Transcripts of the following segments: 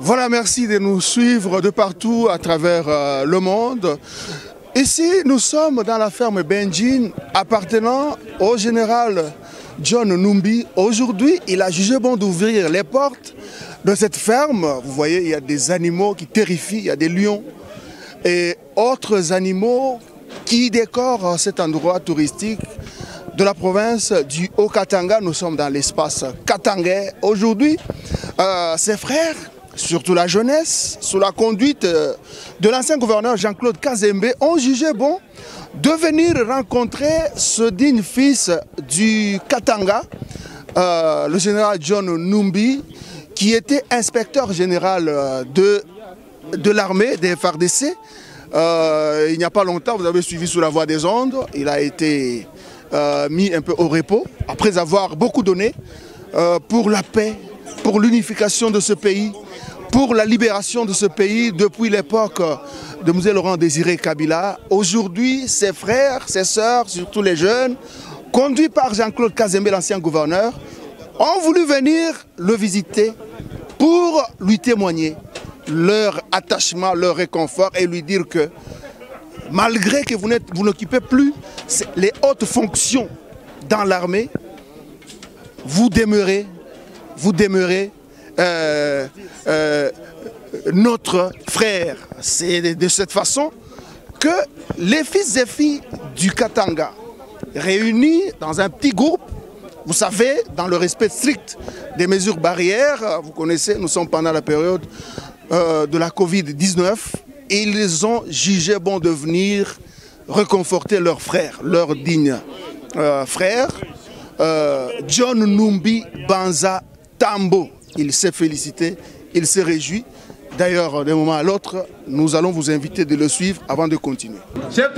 Voilà, merci de nous suivre de partout à travers le monde. Ici, nous sommes dans la ferme Benjin appartenant au général John Numbi. Aujourd'hui, il a jugé bon d'ouvrir les portes de cette ferme. Vous voyez, il y a des animaux qui terrifient, il y a des lions et autres animaux qui décorent cet endroit touristique de la province du Haut-Katanga. Nous sommes dans l'espace katangais. Aujourd'hui, ses frères, surtout la jeunesse, sous la conduite de l'ancien gouverneur Jean-Claude Kazembe, ont jugé bon de venir rencontrer ce digne fils du Katanga, le général John Numbi, qui était inspecteur général de l'armée des FARDC. Il n'y a pas longtemps, vous avez suivi Sous la Voix des Ondes, il a été mis un peu au repos, après avoir beaucoup donné pour la paix, pour l'unification de ce pays, pour la libération de ce pays depuis l'époque de M. Laurent Désiré Kabila. Aujourd'hui, ses frères, ses sœurs, surtout les jeunes, conduits par Jean-Claude Kazembe, l'ancien gouverneur, ont voulu venir le visiter pour lui témoigner leur attachement, leur réconfort et lui dire que malgré que vous n'occupez plus les hautes fonctions dans l'armée, vous demeurez notre frère. C'est de cette façon que les fils et filles du Katanga, réunis dans un petit groupe, vous savez, dans le respect strict des mesures barrières, vous connaissez, nous sommes pendant la période de la Covid-19, et ils ont jugé bon de venir réconforter leur frère, leur digne frère, John Numbi Banza Tambo. Il s'est félicité, il s'est réjoui. D'ailleurs, d'un moment à l'autre, nous allons vous inviter de le suivre avant de continuer. John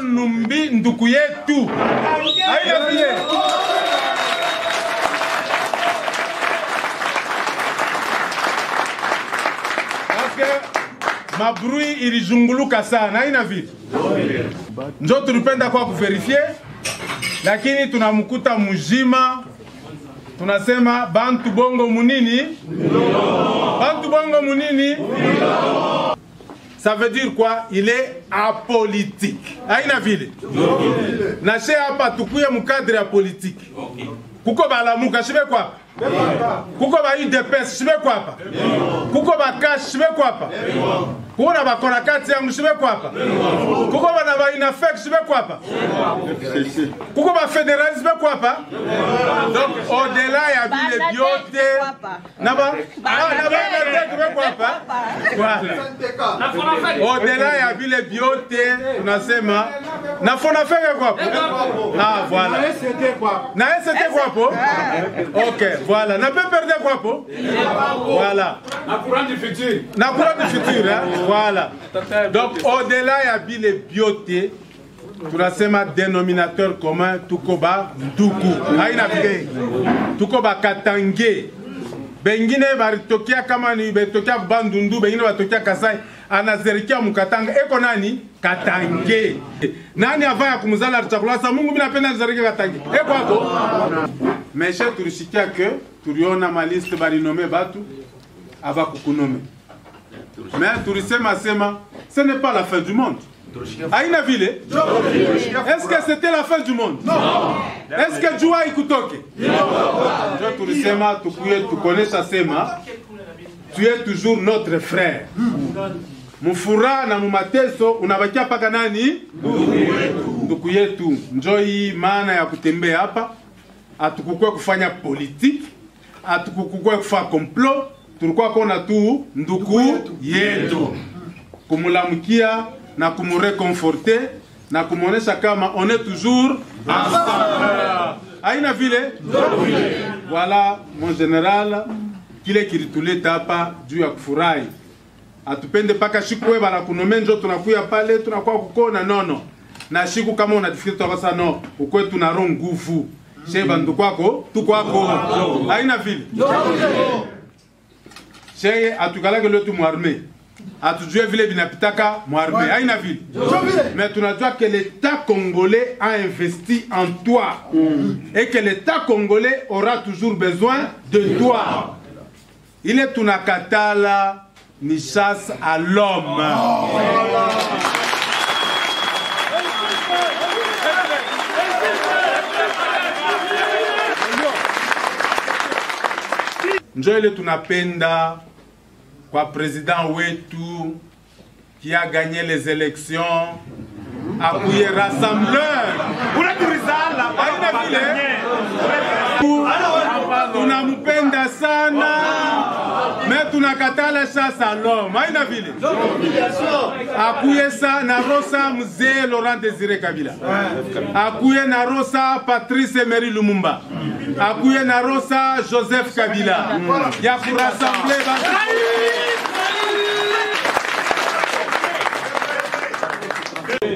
Numbi Ndukuyetu. Mabrui ilijunguluka sana, haina vile. Njo tulipenda kwa kuverifie, lakini tunamkuta mujima. Tunasema bantu bongo munini? Bantu bongo munini? Ça veut dire quoi? Il est apolitique. Haina vile. Na she hapa tukuye mukadre ya politique. Kuko balamuka shibe kwa? Kuko ba UDPS shibe kwa hapa? Kuko ba cash shibe kwa hapa? Kuko na ba korakati yangu shibe kwa hapa? Kuko na ba inafek shibe kwa hapa? Kuko ba fédéralisme shibe kwa hapa? Donc au-delà ya bile biote na ba shibe kwa hapa? Au-delà ya bile biote tunasema na fona feke kwa hapa? Ah voilà. Na ST kwa hapo? OK, voilà. Na peut perdre quoi po? Voilà. Na courant du futur. Na courant du futur, hein? Voilà. Donc au-delà ya bile biote, tunasema dénominateur commun tukoba nduku. Haina vile. Tukoba katange. Bengine baritokia kama ni betokia bandundu, bengine batokia Kasai, anazerikia mukatanga. Eko nani? Katange. Nani avaya kumuzala chakula sa Mungu mina penda zerikia katange. Eko hapo. Mais chez tulishikia que tuliona maliste barinome batu ava kukunome. Mais tulisema sema ce n'est pas la fin du monde. Aina vile? Est-ce que c'était la fin du monde? Non. Est-ce que jua ikutoke? Non. Tulisema tukuye tukonesha sema tu es toujours notre frère. Mufura na mumateso unabakia paka nani? Ndugu yetu. Njoi maana ya kutembea hapa. Atukukwe kufanya politique, atukukwe kufanya complot, tulikuwa kona tu nduku yetu. Kumulamukia na kumureconforter na kumuonesha kama on est toujours ensemble. Haina vile? Voilà mon général kile kilituleta hapa juu ya kufurahi. Atupende paka shikwe bana kunome njo tunakuya pale tunakuwa kukona nono. Na shiku kama unadifikiri tukasa no, ukwe tunaro nguvu. Sheba ndukwako, tukwako. Haina vile. Sheye atukalake lotu muarme. Atujue vile binapitaka muarme. Haina vile. Mais tunajua que l'État congolais a investi en toi. Et que l'État congolais aura toujours besoin de toi. ile tunakatala ni chasse à l'homme. Njo ile tunapenda kwa president wetu qui a gagné les élections akuye rassembleur tunamupenda sana me tunakatala chasse à l'homme aina vile akuye sa na rosa mzee Laurent Désiré Kabila, akuye na rosa Patrice Emery Lumumba, akuye na rosa Joseph Kabila ya kurassemble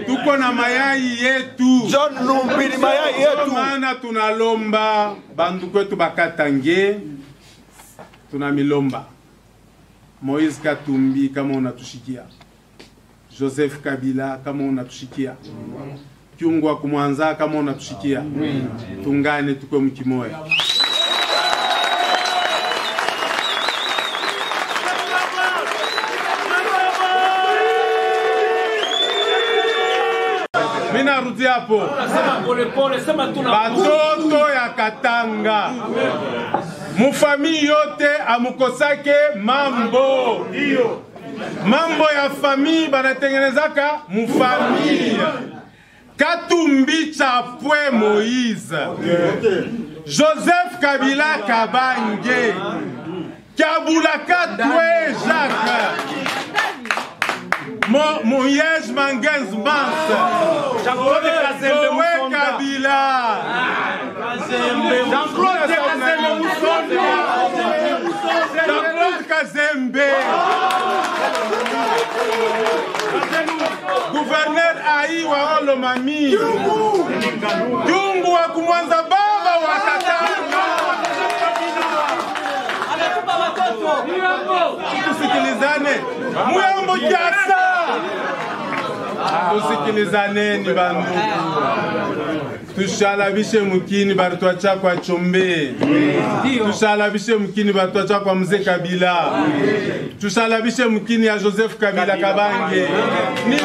tuko na mayai yetu John Numbi ni mayai yetu. Maana tunalomba bandu kwetu bakatange, tunamilomba Moïse Katumbi kama unatushikia, Joseph Kabila kama unatushikia, Kyungwa Kumwanza kama unatushikia, tungane tukwe mkimoya. Mina rudi hapo batoto ya Katanga, mufamili yote amukosake mambo mambo ya famille banatengenezaka mufamili. Katumbi Chapwe Moïse, Joseph Kabila Kabange, Kabula Katwe Jacques, Mouyej Mangenz Mans, Zoé Kabila, Jean-Claude Kazembe, gouverneur Aïe wa Olomami, Dungu wa Kumwanza baba wa Katanga. Tusikilizane, Muyambo Kiasa. Tusikilizane ni bandu. Tushalabishe mukini barutwacha kwa Chombe. Tushalabishe mukini barutwacha kwa Mzee Kabila. Tushalabishe mukini ya Joseph Kabila Kabange. Ni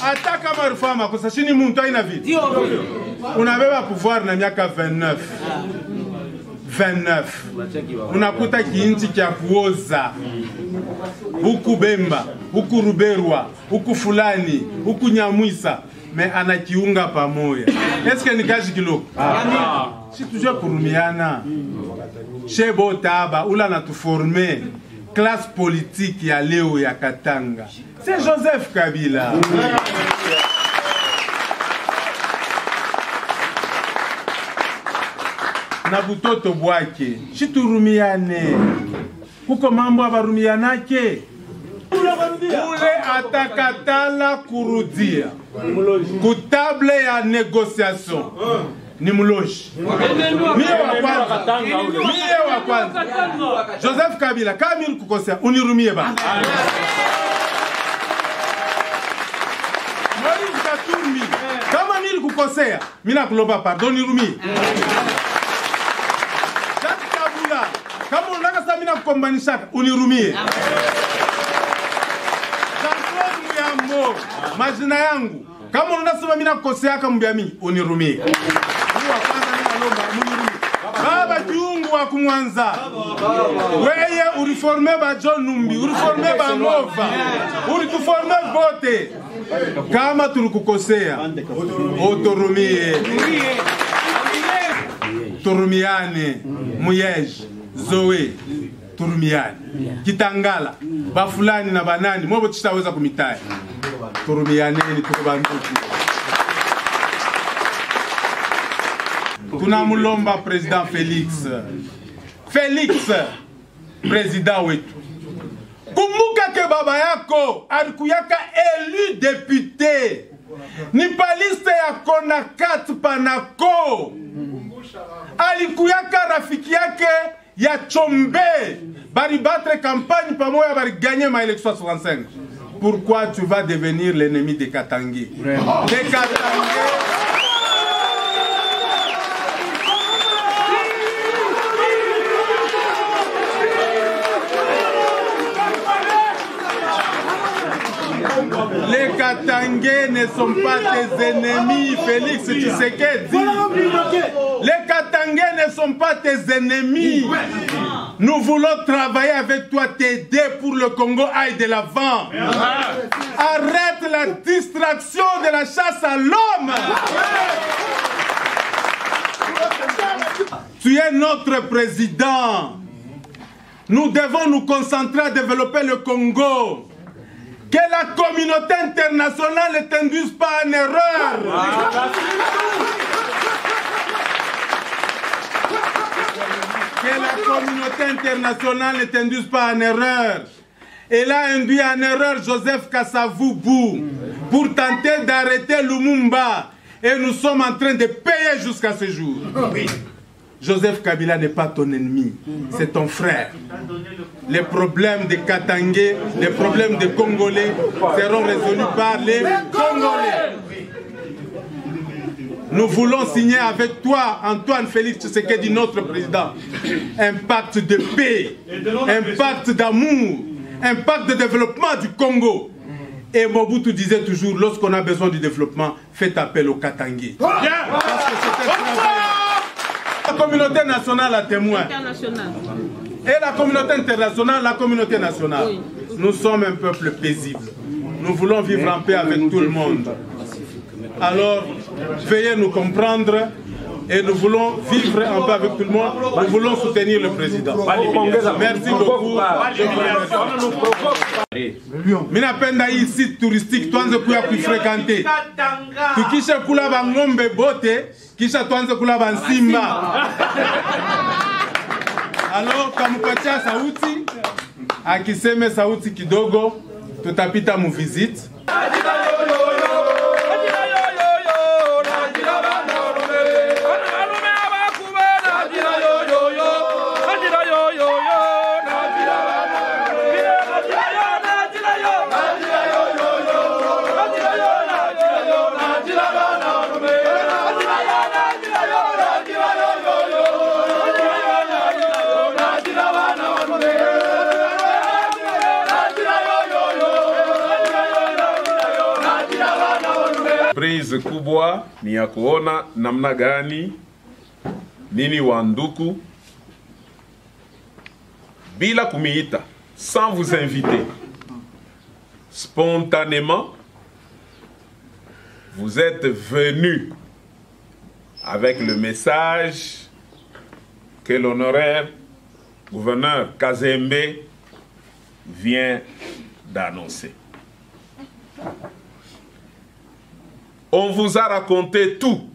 ata kama rufama kwa sashini muntu haina vidi. Unabeba pouvoir na miaka 29. Unakuta kiinchi kia kuoza huku Bemba, huku Ruberwa, huku fulani, huku Nyamwisa, me anakiunga pamoja. Eske ni kazi kiloko? Si tujue kurumiana. Shebo taba ula natuforme classe politique ya leo ya Katanga. C'est Joseph Kabila. Na butoto bwake shiturumiane kuko mambo abarumianake ule atakatala kurudia ku table ya négociation ni muloji mie wa kwanza Joseph Kabila kamil kukosea unirumie ba Moïse Katumbi kama mili kukosea mina kuloba pardon nirumie kama unataka sasa mimi nakukombanishaka unirumie. Jean-Claude Muyambo majina yangu kama unataka sasa mimi nakukoseaka mbia mimi unirumie. Ni wa kwanza mimi nalomba unirumie. Baba Kiungu wa Kumwanza. Weye uriforme ba John Numbi, uriforme ba Nova. Urituforme bote. Kama tulikukosea uturumie. Turumiane, Mouyej, Zoe, turumiane. Kitangala, bafulani na banani, mwobo tishaweza kumitaya. Turumiane ni tukubanduki. Tunamulomba President Félix. Félix, President wetu. Kumbuka ke baba yako alikuyaka élu député. Ni paliste ya Konakat Panako. Alikuyaka rafiki yake ya Chombe. Bari battre campagne pamoja bari gagner ma élection 65. Pourquoi tu vas devenir l'ennemi de Katangé? De Katangé. Katangais ne sont pas tes ennemis, Félix Tshisekedi. Les Katangais ne sont pas tes ennemis. Nous voulons travailler avec toi, t'aider pour le Congo aille de l'avant. Arrête la distraction de la chasse à l'homme. Tu es notre président. Nous devons nous concentrer à développer le Congo. Que la communauté internationale ne t'induise pas en erreur. Que la communauté internationale ne t'induise pas en erreur. Elle a induit en erreur Joseph Kasavubu pour tenter d'arrêter Lumumba. Et nous sommes en train de payer jusqu'à ce jour. Joseph Kabila n'est pas ton ennemi, c'est ton frère. Les problèmes des Katangais, les problèmes des Congolais seront résolus par les Congolais. Nous voulons signer avec toi, Antoine Félix Tshisekedi, notre président, un pacte de paix, un pacte d'amour, un pacte de développement du Congo. Et Mobutu disait toujours, lorsqu'on a besoin du développement, faites appel aux Katangais. La communauté nationale a témoin. Et la communauté internationale, la communauté nationale. Oui. Nous sommes un peuple paisible. Nous voulons vivre en paix avec tout le monde. Alors, veuillez nous comprendre et nous voulons vivre en paix avec tout le monde. Nous voulons soutenir le président. Merci beaucoup. Minapenda hii site touristique tuanze kuya kuifrekante. Tukisha kula bangombe bote, kisha tuanze kula bansimba. Alors kamupatia sauti, akiseme sauti kidogo, tutapita mu visite. Prince kubwa ni ya kuona namna gani nini wanduku bila kumiita, sans vous inviter, spontanément, vous êtes venus avec le message que l'honoraire gouverneur Kazembe vient d'annoncer. On vous a raconté tout.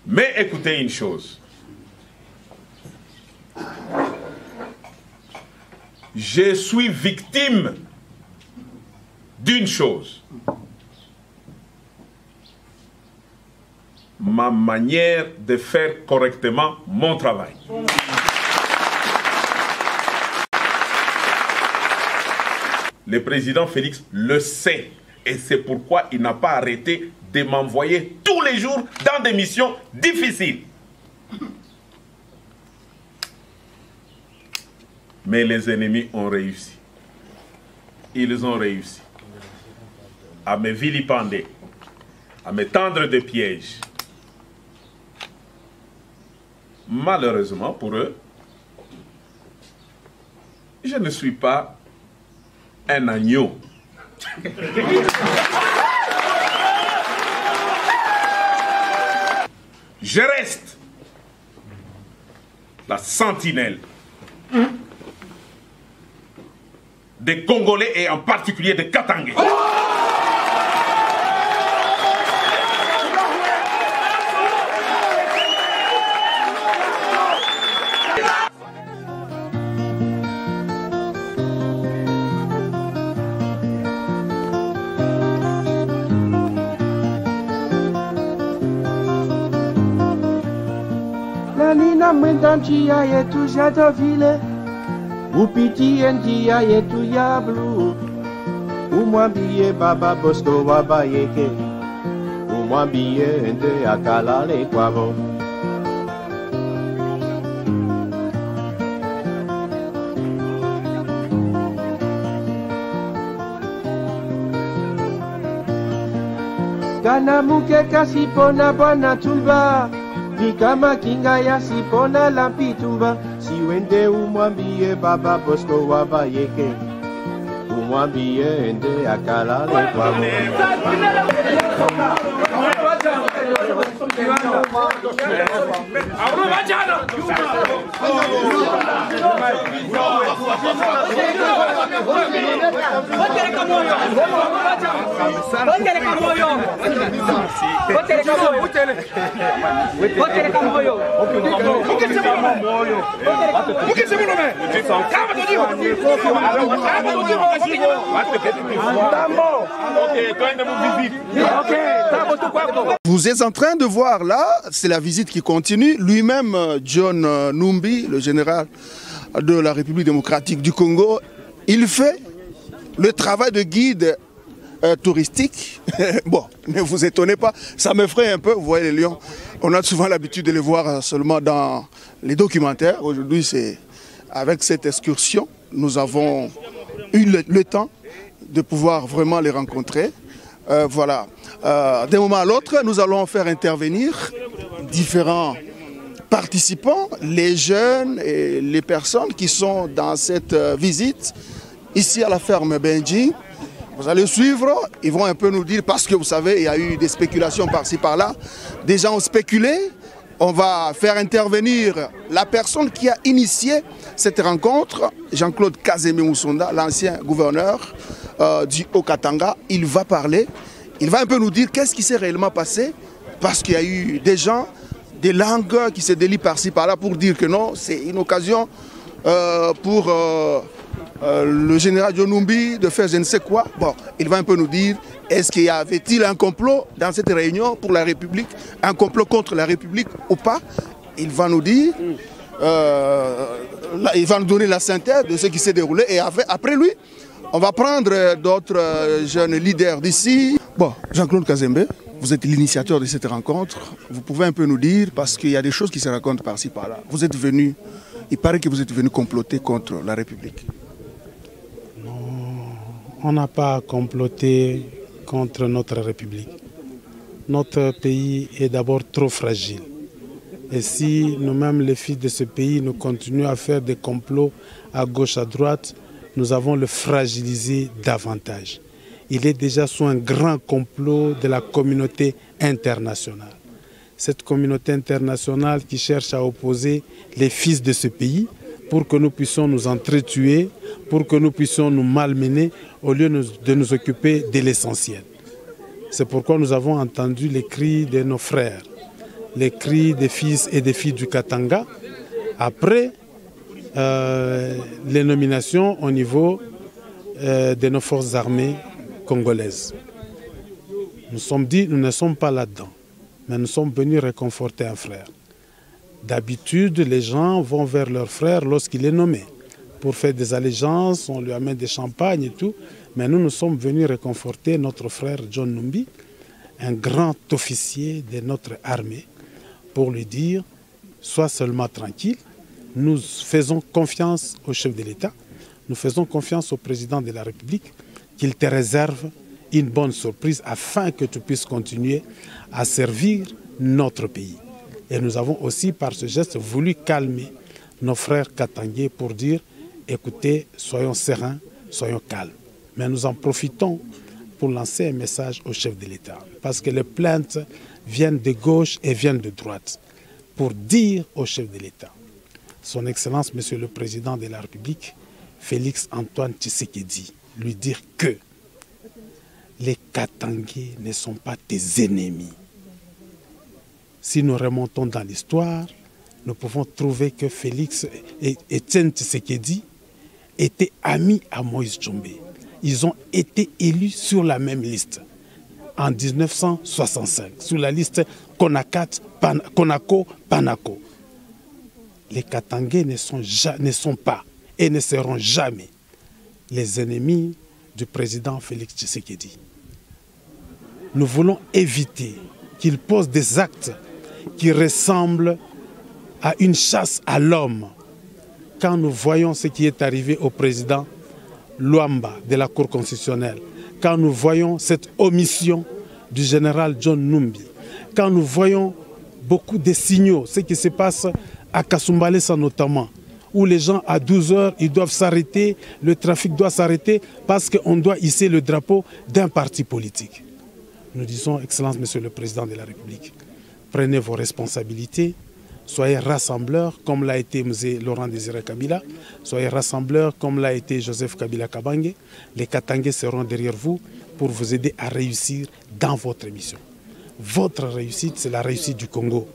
Mais écoutez une chose. Je suis victime d'une chose. Ma manière de faire correctement mon travail. Le président Félix le sait. Et c'est pourquoi il n'a pas arrêté de m'envoyer tous les jours dans des missions difficiles. Mais les ennemis ont réussi. Ils ont réussi à me vilipender, à me tendre des pièges. Malheureusement pour eux, je ne suis pas un agneau. Je reste la sentinelle des Congolais et en particulier des Katangais. Nina mwendanjia yetu jadovile upitie njia yetu ya bluu, umwambie baba Bosco wabayeke, umwambie ende akalale kwabo. Kana mukeka sipona bwana tumba, ni kama kinga ya sipona lampitumba. Siwende umwambie baba Bosco Wabayeke, umwambie ende akalale kwa Vous êtes en train de voir là, c'est la visite qui continue. Lui-même, John Numbi, le général de la République démocratique du Congo, il fait le travail de guide touristique. Bon, ne vous étonnez pas, ça m'effraie un peu, vous voyez les lions. On a souvent l'habitude de les voir seulement dans les documentaires. Aujourd'hui, c'est avec cette excursion, nous avons eu le temps de pouvoir vraiment les rencontrer. Voilà. D'un moment à l'autre, nous allons faire intervenir différents participants, les jeunes et les personnes qui sont dans cette visite ici à la ferme Benji. Vous allez suivre, ils vont un peu nous dire, parce que vous savez, il y a eu des spéculations par-ci par-là. Des gens ont spéculé. On va faire intervenir la personne qui a initié cette rencontre, Jean-Claude Kazembe Moussonda, l'ancien gouverneur du Haut-Katanga. Il va parler, il va un peu nous dire qu'est-ce qui s'est réellement passé, parce qu'il y a eu des gens, des langues qui se délient par-ci par-là pour dire que non, c'est une occasion pour le général John Numbi de faire je ne sais quoi. Bon, il va un peu nous dire, est-ce qu'il y avait-il un complot dans cette réunion pour la République, un complot contre la République ou pas? Il va nous dire, il va nous donner la synthèse de ce qui s'est déroulé et après lui, on va prendre d'autres jeunes leaders d'ici. Bon, Jean-Claude Kazembe, vous êtes l'initiateur de cette rencontre. Vous pouvez un peu nous dire, parce qu'il y a des choses qui se racontent par-ci par-là. Vous êtes venu, il paraît que vous êtes venu comploter contre la République. Non, on n'a pas comploté contre notre République. Notre pays est d'abord trop fragile. Et si nous-mêmes, les fils de ce pays, nous continuons à faire des complots à gauche, à droite, nous avons le fragilisé davantage. Il est déjà sous un grand complot de la communauté internationale. Cette communauté internationale qui cherche à opposer les fils de ce pays pour que nous puissions nous entretuer, pour que nous puissions nous malmener au lieu de nous occuper de l'essentiel. C'est pourquoi nous avons entendu les cris de nos frères, les cris des fils et des filles du Katanga, après les nominations au niveau de nos forces armées congolaises. Nous sommes dit, nous ne sommes pas là-dedans, mais nous sommes venus réconforter un frère. D'habitude, les gens vont vers leur frère lorsqu'il est nommé. Pour faire des allégeances, on lui amène des champagnes et tout. Mais nous, nous sommes venus réconforter notre frère John Numbi, un grand officier de notre armée, pour lui dire, sois seulement tranquille, nous faisons confiance au chef de l'État, nous faisons confiance au président de la République, qu'il te réserve une bonne surprise afin que tu puisses continuer à servir notre pays. Et nous avons aussi, par ce geste, voulu calmer nos frères katangais pour dire, écoutez, soyons sereins, soyons calmes. Mais nous en profitons pour lancer un message au chef de l'État. Parce que les plaintes viennent de gauche et viennent de droite. Pour dire au chef de l'État, son Excellence, Monsieur le Président de la République, Félix Antoine Tshisekedi, lui dire que les Katangais ne sont pas tes ennemis. Si nous remontons dans l'histoire, nous pouvons trouver que Félix et Etienne Tshisekedi étaient amis à Moïse Tshombe. Ils ont été élus sur la même liste en 1965, sur la liste Konako-Panako. Les Katangais ne sont pas et ne seront jamais les ennemis du président Félix Tshisekedi. Nous voulons éviter qu'il pose des actes qui ressemblent à une chasse à l'homme. Quand nous voyons ce qui est arrivé au président Luamba de la Cour constitutionnelle, quand nous voyons cette omission du général John Numbi, quand nous voyons beaucoup de signaux, ce qui se passe à Kasumbalesa notamment, où les gens à 12 heures, ils doivent s'arrêter, le trafic doit s'arrêter parce qu'on doit hisser le drapeau d'un parti politique. Nous disons, Excellence, Monsieur le Président de la République, prenez vos responsabilités, soyez rassembleurs comme l'a été M. Laurent Désiré Kabila, soyez rassembleurs comme l'a été Joseph Kabila Kabange. Les Katangais seront derrière vous pour vous aider à réussir dans votre mission. Votre réussite, c'est la réussite du Congo.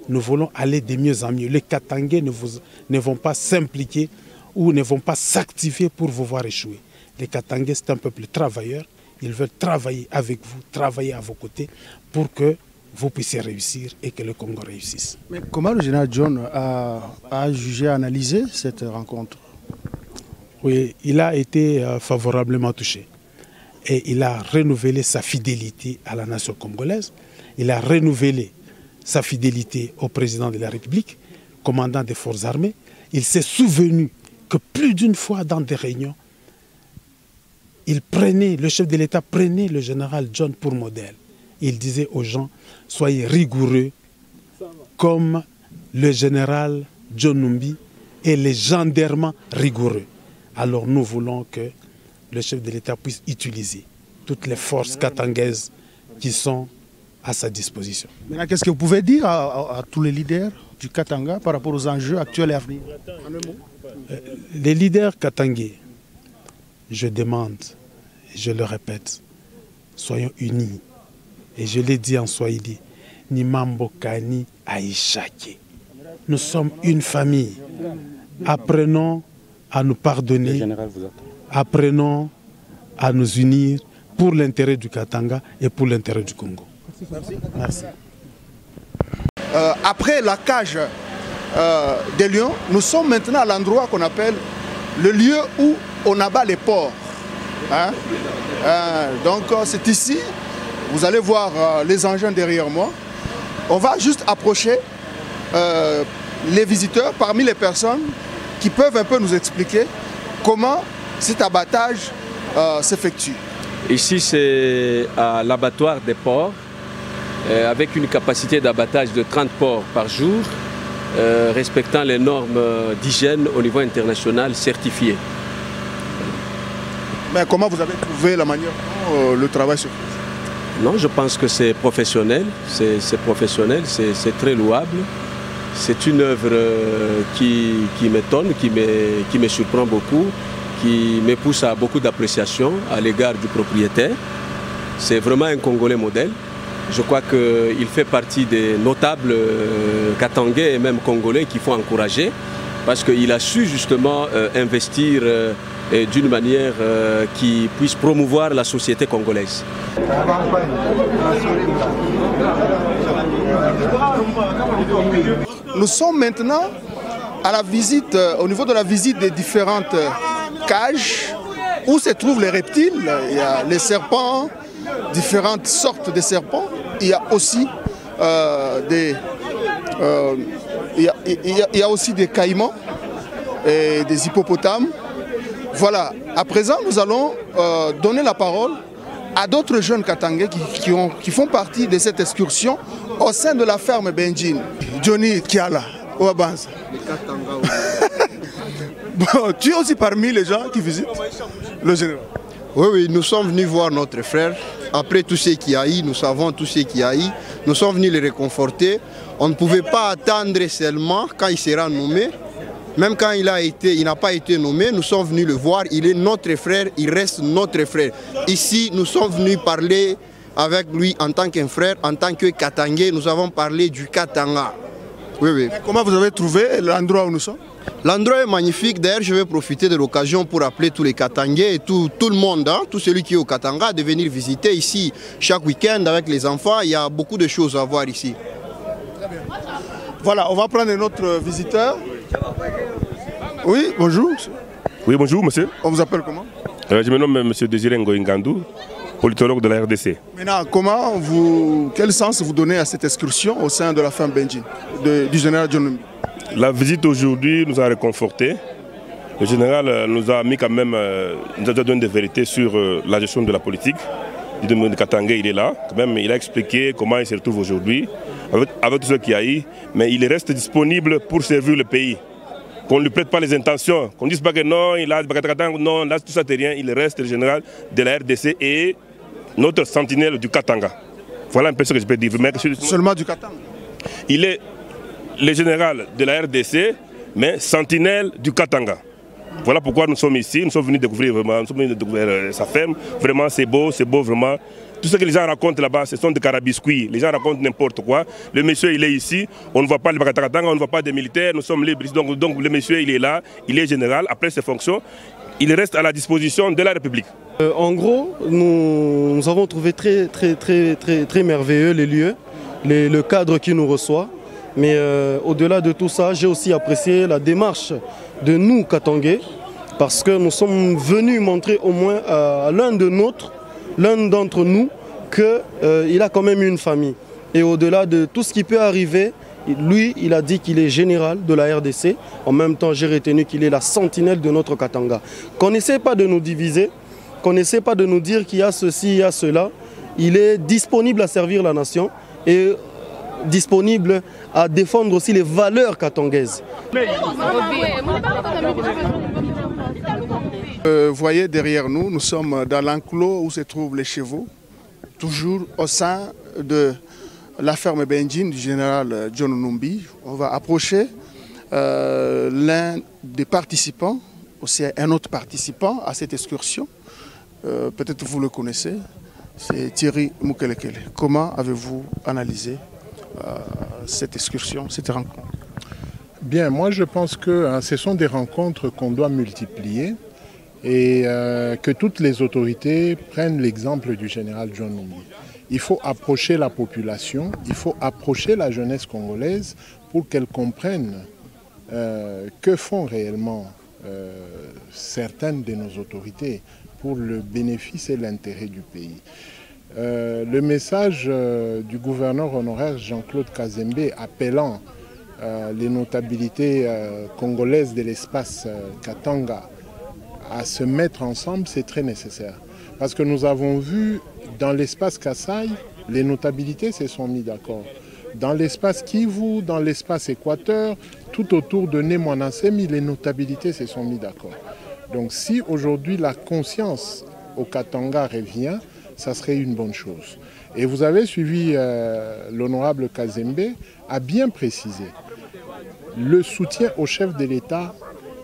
Nous voulons aller de mieux en mieux. Les Katangais ne vont pas s'impliquer ou ne vont pas s'activer pour vous voir échouer. Les Katangais, c'est un peuple travailleur. Ils veulent travailler avec vous, travailler à vos côtés pour que vous puissiez réussir et que le Congo réussisse. Mais comment le général John a jugé, analysé cette rencontre? Oui, il a été favorablement touché. Et il a renouvelé sa fidélité à la nation congolaise. Il a renouvelé sa fidélité au président de la République, commandant des forces armées. Il s'est souvenu que plus d'une fois dans des réunions, le chef de l'État prenait le général John pour modèle. Il disait aux gens, soyez rigoureux comme le général John Numbi et les gendarmes rigoureux. Alors nous voulons que le chef de l'État puisse utiliser toutes les forces katangaises qui sont à sa disposition. Maintenant, qu'est-ce que vous pouvez dire à tous les leaders du Katanga par rapport aux enjeux actuels et à venir? En un mot. Les leaders katangais, je demande, je le répète, soyons unis. Et je l'ai dit en Swahili, ni Mambokani Aïchake. Nous sommes une famille. Apprenons à nous pardonner, apprenons à nous unir pour l'intérêt du Katanga et pour l'intérêt du Congo. Merci. Après la cage des lions, nous sommes maintenant à l'endroit qu'on appelle le lieu où on abat les porcs. Hein? Donc c'est ici, vous allez voir les engins derrière moi. On va juste approcher les visiteurs parmi les personnes qui peuvent un peu nous expliquer comment cet abattage s'effectue. Ici, c'est à l'abattoir des porcs, avec une capacité d'abattage de 30 porcs par jour, respectant les normes d'hygiène au niveau international certifiées. Mais comment vous avez trouvé la manière dont le travail se fait? Non, je pense que c'est professionnel, c'est très louable. C'est une œuvre qui m'étonne, qui me surprend beaucoup, qui me pousse à beaucoup d'appréciation à l'égard du propriétaire. C'est vraiment un Congolais modèle. Je crois qu'il fait partie des notables katangais et même congolais qu'il faut encourager parce qu'il a su justement investir d'une manière qui puisse promouvoir la société congolaise. Nous sommes maintenant à la visite, au niveau de la visite des différentes cages où se trouvent les reptiles. Il y a les serpents, différentes sortes de serpents. Il y a aussi des caïmans et des hippopotames. Voilà, à présent nous allons donner la parole à d'autres jeunes Katangais qui font partie de cette excursion au sein de la ferme Benjin. Johnny Kiala, Ouabanza. Bon, tu es aussi parmi les gens qui visitent le général. Oui, nous sommes venus voir notre frère. Après tout ce qu'il y a eu, nous savons tout ce qu'il y a eu. Nous sommes venus le réconforter. On ne pouvait pas attendre seulement quand il sera nommé. Même quand il n'a pas été nommé, nous sommes venus le voir. Il est notre frère, il reste notre frère. Ici, nous sommes venus parler avec lui en tant qu'un frère, en tant que Katangais. Nous avons parlé du Katanga. Oui. Comment vous avez trouvé l'endroit où nous sommes? L'endroit est magnifique. D'ailleurs, je vais profiter de l'occasion pour appeler tous les Katangais et tout le monde, tout celui qui est au Katanga, de venir visiter ici chaque week-end avec les enfants. Il y a beaucoup de choses à voir ici. Très bien. Voilà, on va prendre notre visiteur. Oui, bonjour. Oui, bonjour, monsieur. On vous appelle comment? Je me nomme monsieur Désiré Ngoïngandou, politologue de la RDC. Maintenant, quel sens vous donnez à cette excursion au sein de la ferme Benjin, du général John Numbi? La visite aujourd'hui nous a réconfortés. Le général nous a mis quand même, nous a donné des vérités sur la gestion de la politique. du Katanga, il est là. Quand même, il a expliqué comment il se retrouve aujourd'hui, avec tout ce qu'il y a eu. Mais il reste disponible pour servir le pays. Qu'on ne lui prête pas les intentions, qu'on ne dise pas que non, il a non, là tout ça c'est rien. Il reste le général de la RDC et notre sentinelle du Katanga. Voilà un peu ce que je peux dire. Seulement du Katanga? Il est le général de la RDC, mais sentinelle du Katanga. Voilà pourquoi nous sommes ici, nous sommes venus découvrir vraiment, nous sommes venus découvrir sa ferme. Vraiment c'est beau vraiment. Tout ce que les gens racontent là-bas, ce sont des carabiscuits. Les gens racontent n'importe quoi. Le monsieur, il est ici. On ne voit pas le Bakatakatanga, on ne voit pas des militaires. Nous sommes libres. Donc le monsieur, il est là. Il est général. Après ses fonctions, il reste à la disposition de la République. En gros, nous avons trouvé très merveilleux les lieux, le cadre qui nous reçoit. Mais au-delà de tout ça, j'ai aussi apprécié la démarche de nous, Katangais, parce que nous sommes venus montrer au moins à l'un d'entre nous qu'il a quand même une famille. Et au-delà de tout ce qui peut arriver, lui, il a dit qu'il est général de la RDC. En même temps, j'ai retenu qu'il est la sentinelle de notre Katanga. Qu'on n'essaie pas de nous diviser, qu'on n'essaie pas de nous dire qu'il y a ceci, il y a cela. Il est disponible à servir la nation et disponible à défendre aussi les valeurs katangaises. Vous voyez derrière nous, nous sommes dans l'enclos où se trouvent les chevaux, toujours au sein de la ferme Benjin du général John Numbi. On va approcher l'un des participants, aussi un autre participant à cette excursion. Peut-être vous le connaissez, c'est Thierry Mukelekele. Comment avez-vous analysé cette excursion, cette rencontre? Bien, moi je pense que ce sont des rencontres qu'on doit multiplier et que toutes les autorités prennent l'exemple du général John Numbi. Il faut approcher la population, il faut approcher la jeunesse congolaise pour qu'elle comprenne que font réellement certaines de nos autorités pour le bénéfice et l'intérêt du pays. Le message du gouverneur honoraire Jean-Claude Kazembe appelant les notabilités congolaises de l'espace Katanga à se mettre ensemble, c'est très nécessaire. Parce que nous avons vu dans l'espace Kasaï, les notabilités se sont mis d'accord. Dans l'espace Kivu, dans l'espace Équateur, tout autour de Némoanassemi, les notabilités se sont mis d'accord. Donc si aujourd'hui la conscience au Katanga revient, ça serait une bonne chose. Et vous avez suivi l'honorable Kazembe a bien précisé. Le soutien au chef de l'État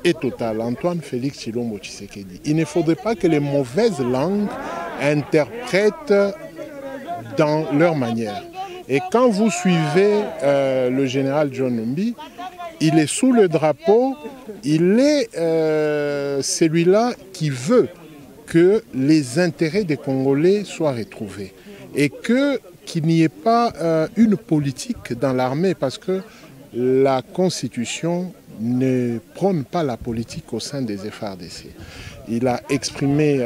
est total, Antoine Félix Tshilombo Tshisekedi. Il ne faudrait pas que les mauvaises langues interprètent dans leur manière. Et quand vous suivez le général John Numbi, il est sous le drapeau, il est celui-là qui veut que les intérêts des Congolais soient retrouvés et qu'il n'y ait pas une politique dans l'armée parce que la Constitution ne prône pas la politique au sein des FARDC. Il a exprimé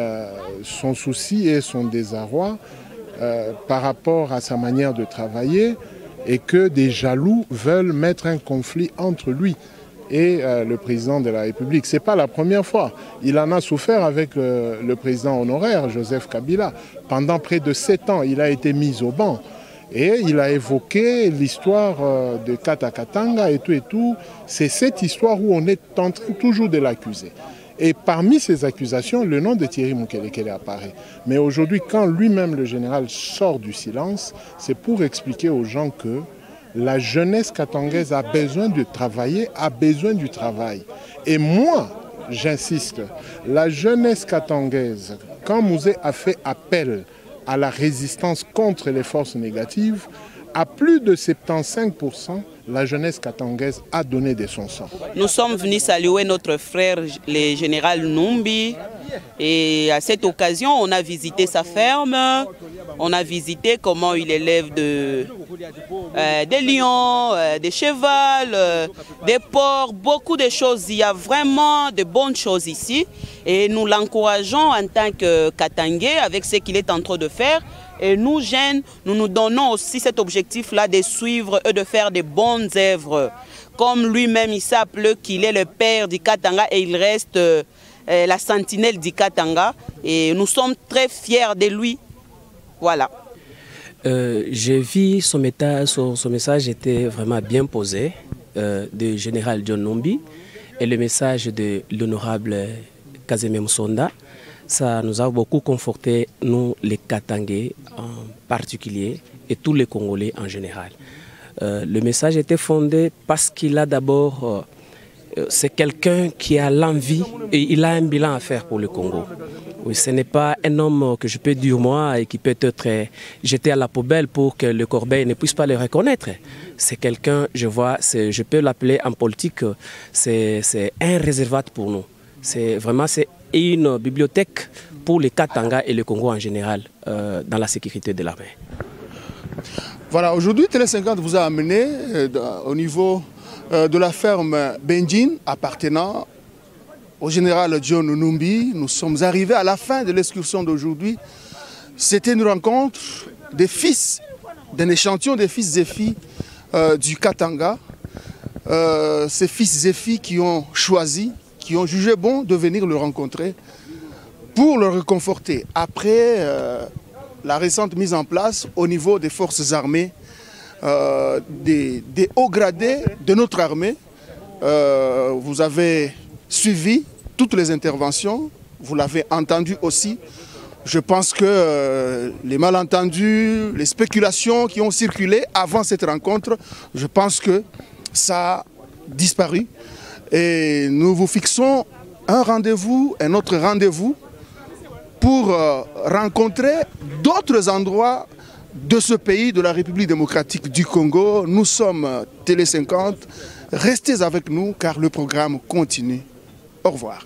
son souci et son désarroi par rapport à sa manière de travailler et que des jaloux veulent mettre un conflit entre lui et le président de la République. Ce n'est pas la première fois. Il en a souffert avec le président honoraire, Joseph Kabila. Pendant près de 7 ans, il a été mis au banc. Et il a évoqué l'histoire de Katakatanga et tout. C'est cette histoire où on est en train toujours de l'accuser. Et parmi ces accusations, le nom de Thierry Mukelekele apparaît. Mais aujourd'hui, quand lui-même, le général, sort du silence, c'est pour expliquer aux gens que la jeunesse katangaise a besoin de travailler, a besoin du travail. Et moi, j'insiste, la jeunesse katangaise, quand Mouzé a fait appel à la résistance contre les forces négatives, à plus de 75%, la jeunesse katangaise a donné de son sang. Nous sommes venus saluer notre frère, le général Numbi. Et à cette occasion, on a visité sa ferme. On a visité comment il élève des lions, des chevaux, des porcs, beaucoup de choses. Il y a vraiment de bonnes choses ici. Et nous l'encourageons en tant que Katangais avec ce qu'il est en train de faire. Et nous, jeunes, nous nous donnons aussi cet objectif-là de suivre et de faire de bonnes œuvres. Comme lui-même, il s'appelle qu'il est le père du Katanga et il reste la sentinelle du Katanga. Et nous sommes très fiers de lui. Voilà. J'ai vu son message était vraiment bien posé, du général John Numbi, et le message de l'honorable Kazeme Musonda. Ça nous a beaucoup conforté, nous les Katangais en particulier, et tous les Congolais en général. Le message était fondé parce qu'il a d'abord... c'est quelqu'un qui a l'envie et il a un bilan à faire pour le Congo. Oui, ce n'est pas un homme que je peux dire moi et qui peut être jeté à la poubelle pour que le Corbeil ne puisse pas le reconnaître. C'est quelqu'un, je peux l'appeler en politique, c'est un réservat pour nous. C'est vraiment une bibliothèque pour les Katanga et le Congo en général dans la sécurité de l'armée. Voilà, aujourd'hui Télé 50 vous a amené au niveau de la ferme Benjin appartenant au général John Numbi. Nous sommes arrivés à la fin de l'excursion d'aujourd'hui. C'était une rencontre des fils, d'un échantillon des fils et filles du Katanga. Ces fils et filles qui ont choisi, qui ont jugé bon de venir le rencontrer pour le réconforter après la récente mise en place au niveau des forces armées, des hauts gradés de notre armée. Vous avez suivi toutes les interventions, vous l'avez entendu aussi. Je pense que les malentendus, les spéculations qui ont circulé avant cette rencontre, je pense que ça a disparu. Et nous vous fixons un rendez-vous, un autre rendez-vous pour rencontrer d'autres endroits de ce pays, de la République démocratique du Congo. Nous sommes Télé 50. Restez avec nous car le programme continue. Au revoir.